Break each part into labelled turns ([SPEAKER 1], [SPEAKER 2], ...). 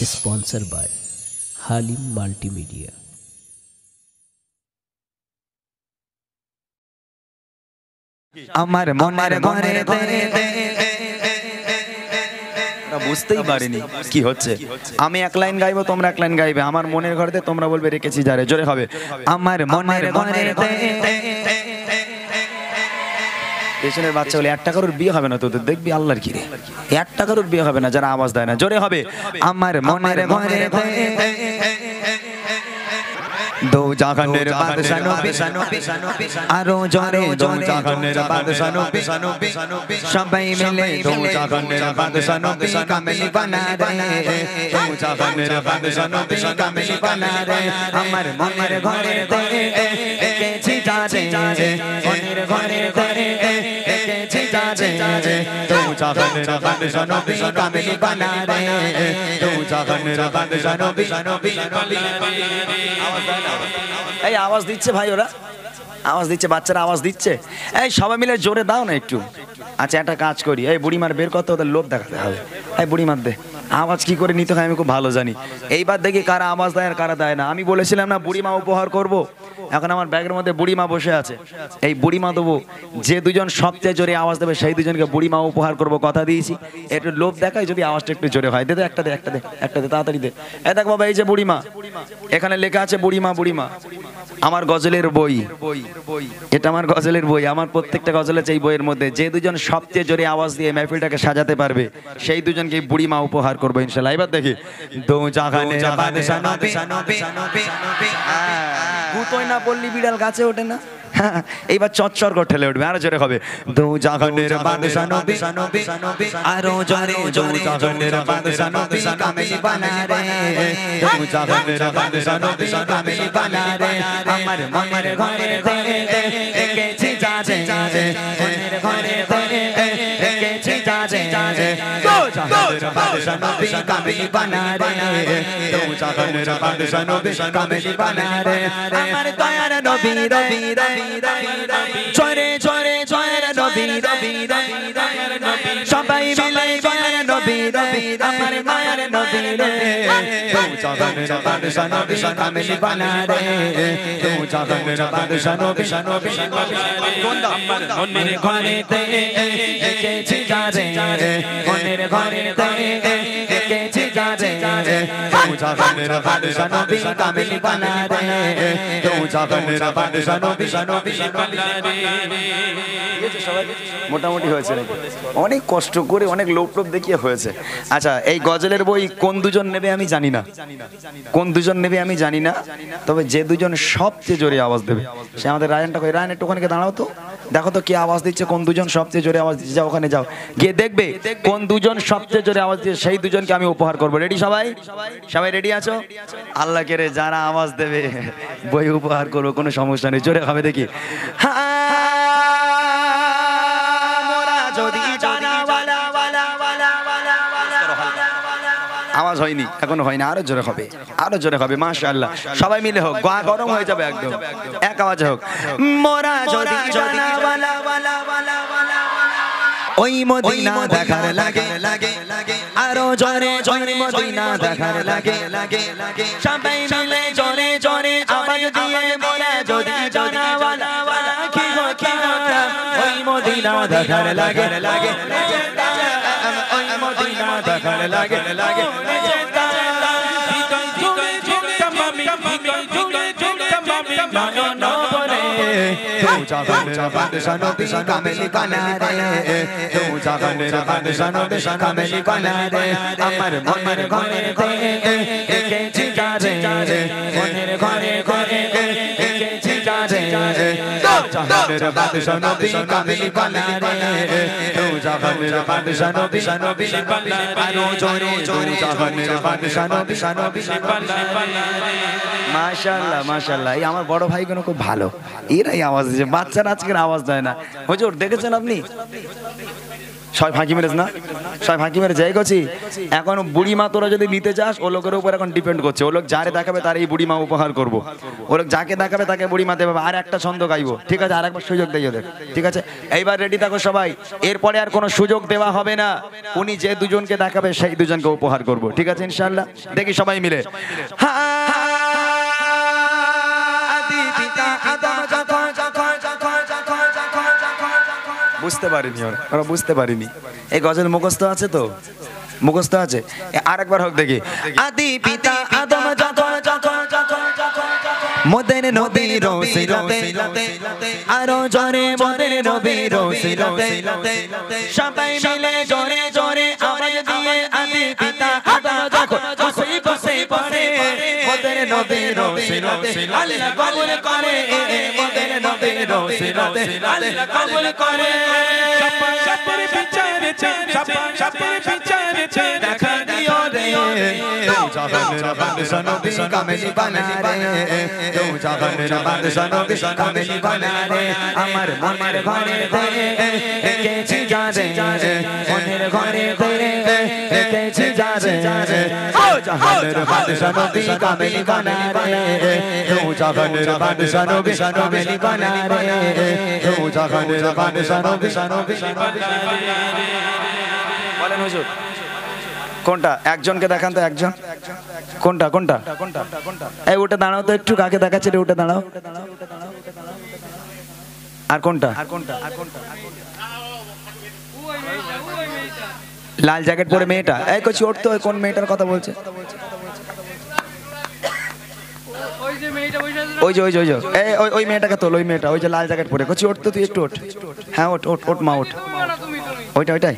[SPEAKER 1] Sponsored by Halim Multimedia.
[SPEAKER 2] আমার মনের ঘরে বুঝতেই পারিনি কি হচ্ছে। আমি এক লাইন গাইবো, তোমরা এক লাইন গাইবে। আমার মনের ঘরেতে তোমরা বলবে রেখেছি যারে, জোরে হবে। আমার মনের ঘরে পেছনের বাচ্চা বলে 1 টাকার বিয়ে হবে না তোদের, দেখবি আল্লাহর কি রে, 1 টাকার বিয়ে হবে না যারা আওয়াজ দেয় না, জোরে হবে। আমার মনের ঘরে দো জাহানের বাদশা নবী, আরো জোরে দো জাহানের বাদশা নবী, সবাই মিলে দো জাহানের বাদশা নবী কামেলি বানা রে, দো জাহানের বাদশা নবী কামেলি বানা রে। আমার মনের ঘরে এঁকেছি যারে, মনের ঘরে এঁকেছি যারে, দো জাহানের বাদশা নবী কামেলি বানা রে, দো জাহানের বাদশা নবী। এই আওয়াজ দিচ্ছে ভাই, ওরা আওয়াজ দিচ্ছে, বাচ্চারা আওয়াজ দিচ্ছে। এই সবাই মিলে জোরে দাও না একটু। আচ্ছা একটা কাজ করি, এই বুড়িমার বের করতে ওদের লোভ দেখাতে হবে। এই বুড়িমার দে, আওয়াজ কি করে নিতে হয় আমি খুব ভালো জানি। এইবার দেখি কারা আওয়াজ দেয় আর কারা দেয় না। আমি বলেছিলাম না বুড়িমা উপহার করব, এখন আমার ব্যাগের মধ্যে বুড়িমা বসে আছে। এই বুড়িমা দেবো, যে দুজন সবচেয়ে জোরে আওয়াজ দেবে সেই দুজনকে বুড়িমা উপহার করব, কথা দিয়েছি। একটু লোভ দেখায় যদি আওয়াজটা একটু জোরে হয়। দে দে একটা দে, একটা দে, একটা দে, তাড়াতাড়ি দে। এই দেখ বাবা, এই যে বুড়িমা, এখানে লেখা আছে বুড়িমা। বুড়িমা আমার গজলের বই, এটা আমার গজলের বই। আমার প্রত্যেকটা গজল আছে এই বইয়ের মধ্যে। যে দুজন সবচেয়ে জোরে আওয়াজ দিয়ে মেহফিলটাকে সাজাতে পারবে সেই দুজনকে বুড়িমা উপহার করবো ইনশাআল্লাহ। এবার দেখি দো জাহানের বাদশা নবী, গুতোই না পড়লি বিড়াল গাছে ওঠে না। এইবার চচ্চর করে ঠেলে উঠবে, আরো জোরে হবে। দো জাহানের বাদশা নবী, আরো জোরে দো জাহানের বাদশা নবী কামেলি বানা রে, দো জাহানের বাদশা নবী কামেলি বানা রে। আমার মনের ঘরে এঁকেছি যারে, মনের ঘরে এঁকেছি যারে, দো জাহানের বাদশা নবী কামেলি বানা রে, দো জাহানের বাদশা নবী কামেলি বানা রে। আমার দয়ার নবী রবি জোরে জোরে জয়ের নবী, সবাই মিলে জয়ের নবী, আমার মায়ের নবী রে, দো জাহানের বাদশা নবী কামেলি বানা রে, দো জাহানের বাদশা নবী। মনের ঘরে এঁকেছি যারে, মনের ঘরে এঁকেছি যারে, দো জাহানের বাদশা নবী কামেলি বানা রে, দো জাহানের বাদশা নবী। মোটামুটি হয়েছে, অনেক কষ্ট করে অনেক লোভ টোপ দেখিয়ে হয়েছে। আচ্ছা এই গজলের বই কোন দুজন নেবে আমি জানি না, কোন দুজন নেবে আমি জানি না, তবে যে দুজন সবচেয়ে জোরে আওয়াজ দেবে সে আমাদের রায়নটা কই। রায়ন একটু ওখানে দাঁড়াও তো, দেখো তো কে আওয়াজ দিচ্ছে, কোন দুজন সবচেয়ে জোরে আওয়াজ দিচ্ছে। যাও ওখানে যাও, গিয়ে দেখবে কোন দুজন সবচেয়ে জোরে আওয়াজ দিচ্ছে সেই দুজনকে আমি উপহার করবো। রেডি সবাই? সবাই রেডি আছো? আল্লাহ কেরে যারা আওয়াজ দেবে বই উপহার করবো, কোনো সমস্যা নেই। জোরে হবে দেখি। আওয়াজ হয়নি, এখনো হয়নি, আরো জোরে হবে, আরো জোরে হবে। মাশাআল্লাহ, সবাই মিলে হোক, গা গরম হয়ে যাবে একদম, এক আওয়াজে হোক। মোরা যদি ওই মদিনা দেখার লাগে, আরো জোরে জোরে মদিনা দেখার লাগে, সবাই মিলে জোরে জোরে আওয়াজ দিয়ে মোরা যদি জানাওয়ালা কি কথা, ওই মদিনা দেখার লাগে, ওই মদিনা দেখার লাগে, দো জাহানের বাদশা নবী কামেলি বানা রে, দো জাহানের বাদশা নবী কামেলি বানা রে। আমার মনের ঘরে এঁকেছি যারে, মনের ঘরে এঁকেছি যারে, দো জাহানের বাদশা নবী কামেলি বানা রে, দো জাহানের বাদশা নবী আরো জোরে জোরে জাহানের বাদশা নবী। মাশাআল্লাহ মাশাআল্লাহ, এই আমার বড় ভাইগুলো খুব ভালো, এরাই আওয়াজ দিচ্ছে। বাচ্চারা আজকের আওয়াজ দেয় না। হুজুর দেখেছেন আপনি, সবাই ফাঁকি মেরেছ না, সবাই ফাঁকি মেরে যাই করছি। এখন বুড়িমা তোরা যদি নিতে চাস ও লোকের উপর এখন ডিপেন্ড করছে, ও লোক যারে দেখাবে তার এই বুড়িমা উপহার করবো, ও লোক যাকে দেখাবে তাকে বুড়িমা দেবে। আর একটা ছন্দ গাইবো, ঠিক আছে, আর একবার সুযোগ দেই ওদের, ঠিক আছে। এইবার রেডি থাকো সবাই, এরপরে আর কোনো সুযোগ দেওয়া হবে না, উনি যে দুজনকে দেখাবে সেই দুজনকে উপহার করবো, ঠিক আছে ইনশাআল্লাহ। দেখি সবাই মিলে বুঝতে পারিনি, ওরা বুঝতে পারিনি। এই গজল মুখস্থ আছে তো, মুখস্থ আছে, আরেকবার হোক দেখি। আদি পিতা আদম যখন যখন মোদের নবীর রসিলাতে আরো জোরে মোদের নবীর রসিলাতে সবাই মিলে জোরে জোরে আওয়াজ দিয়ে আদি পিতা আদম যখন বসে বসে পড়ে মোদের নবীর রসিলাতে আল্লাহ কবুল করে, মোদের নবীর রসিলাতে আল্লাহ কবুল করে। সবার বিচারে সবার বিচারে দেখা দিও রে জাহানের বাদশা নবী কামেলি বানা রে, তো জাহানের বাদশা নবী কামেলি বানা রে। আমার মনের ঘরে রে একেছি যারে, মনের ঘরে রে একেছি যারে, ও জাহানের বাদশা নবী কামেলি বানা রে, তো জাহানের বাদশা নবী কামেলি বানা রে, তো জাহানের বাদশা নবী বলেন হুজুর কোনটা? একজনকে দেখান তো, একজন কোনটা কোনটা কোনটা? এই ওটা দাঁড়াও তো একটু, কাকে দেখাচ্ছে রে? ওটা দাঁড়াও। আর কোনটা? লাল জ্যাকেট পরে মেয়েটা, এই কচি ওর তো কোন মেয়েটার কথা বলছে? ওই যে ওই যে ওই যে এই ওই মেয়েটাকে তোল, ওই মেয়েটা, ওই যে লাল জ্যাকেট পরে, কচি ওঠ তো তুই একটু ওঠ। হ্যাঁ ওঠ ওঠ ওঠ মা ওঠ। ওইটা ওইটাই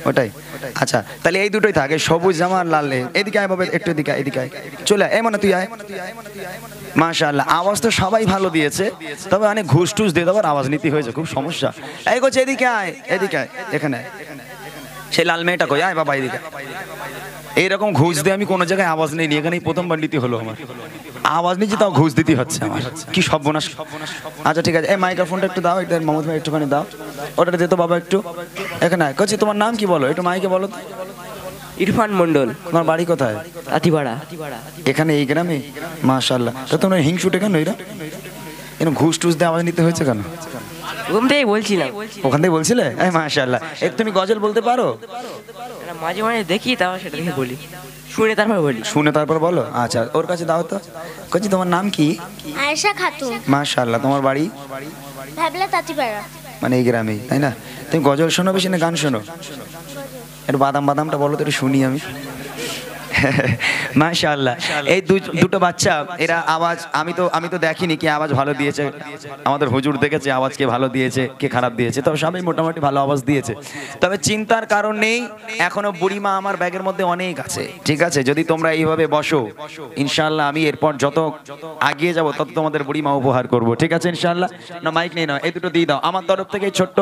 [SPEAKER 2] ওটাই। আচ্ছা তাহলে এই দুটোই থাকে, সবুজ জামা আর লাল। এদিকে আয় বাবা, একটু এদিকে আয়, এদিকে আয়, চলে আয়, মনে তুই আয়। মাশাআল্লাহ, আওয়াজ তো সবাই ভালো দিয়েছে, তবে অনেক ঘুষ টুস দিয়ে দেওয়ার আওয়াজ নীতি হয়েছে, খুব সমস্যা। এই কচি এদিকে আয়, এদিকে আয়, এখানে সেই লাল মেয়েটা কই, আয় বাবা এদিকে। এইরকম ঘুষ দিয়ে আমি কোনো জায়গায় আওয়াজ নেই, এখানেই প্রথমবার নীতি হলো আমার, আওয়াজ নিচ্ছি তাও ঘুষ দিতে হচ্ছে আমার, কি সর্বনাশ। আচ্ছা ঠিক আছে, এই মাইক্রোফোনটা একটু দাও, এটা মামুদ ভাই একটুখানি দাও, ওটা দিত বাবা একটু। এখানে কচি তোমার নাম কি বলো, একটু মাইকে বলো তো।
[SPEAKER 3] ইরফান মন্ডল।
[SPEAKER 2] তোমার বাড়ি কোথায়?
[SPEAKER 3] আতিপাড়া।
[SPEAKER 2] এখানে এই গ্রামে? মাশাআল্লাহ। তো তোমরা হিংসুটে কেন এরা? এরকম ঘুষ টুস দিয়ে আওয়াজ নিতে হয়েছে কেন?
[SPEAKER 3] ওখান থেকে বলছিলাম।
[SPEAKER 2] ওখান থেকে বলছিলে? এই মাশাআল্লাহ। তুমি গজল বলতে পারো?
[SPEAKER 3] মাঝে মাঝে দেখি, তাও সেটা দেখে বলি, শুনে তারপর বলি।
[SPEAKER 2] শুনে তারপর বলো? আচ্ছা ওর কাছে দাও তো। কচি তোমার নাম কি?
[SPEAKER 4] আয়েশা খাতুন।
[SPEAKER 2] মাশাআল্লাহ। তোমার বাড়ি?
[SPEAKER 4] ভাবলা তাঁতিপাড়া।
[SPEAKER 2] মানে এই গ্রামেই, তাই না? তুমি গজল শোনো বেশি না গান শোনো? একটু বাদাম বাদামটা বলো তো, একটু শুনি আমি। মাশাআল্লাহ। এই দুটো বাচ্চা, এরা আওয়াজ, আমি তো দেখিনি কে আওয়াজ ভালো দিয়েছে, আমাদের হুজুর দেখেছে আওয়াজ কে ভালো দিয়েছে কে খারাপ দিয়েছে, তবে সবাই মোটামুটি ভালো আওয়াজ দিয়েছে। তবে চিন্তার কারণ নেই, এখনো বুড়িমা আমার ব্যাগের মধ্যে অনেক আছে, ঠিক আছে? যদি তোমরা এইভাবে বসো ইনশাআল্লাহ, আমি এরপর যত আগিয়ে যাব তত তোমাদের বুড়িমা উপহার করব, ঠিক আছে ইনশাআল্লাহ। না মাইক নেই, না এই দুটো দিয়ে দাও আমার তরফ থেকে, ছোট্ট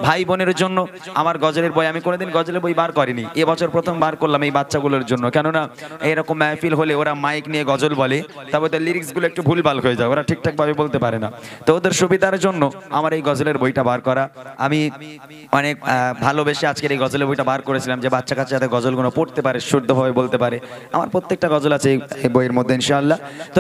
[SPEAKER 2] ভাই বোনের জন্য আমার গজলের বই। আমি কোনোদিন গজলের বই বার করিনি, এবছর প্রথম বার করলাম এই বাচ্চাগুলোর জন্য, কেননা এরকম মাহফিল হলে ওরা মাইক নিয়ে গজল বলে, তবে ওদের লিরিক্স গুলো একটু ভুলভাল হয়ে যায়, ওরা ঠিকঠাক ভাবে বলতে পারে না, তো ওদের সুবিধার জন্য আমার এই গজলের বইটা বার করা। আমি অনেক ভালোবেসে আজকের এই গজলের বইটা বার করেছিলাম, যে বাচ্চা কাচ্চা যাতে গজলগুলো পড়তে পারে, শুদ্ধভাবে বলতে পারে। আমার প্রত্যেকটা গজল আছে এই বইয়ের মধ্যে ইনশাআল্লাহ। তো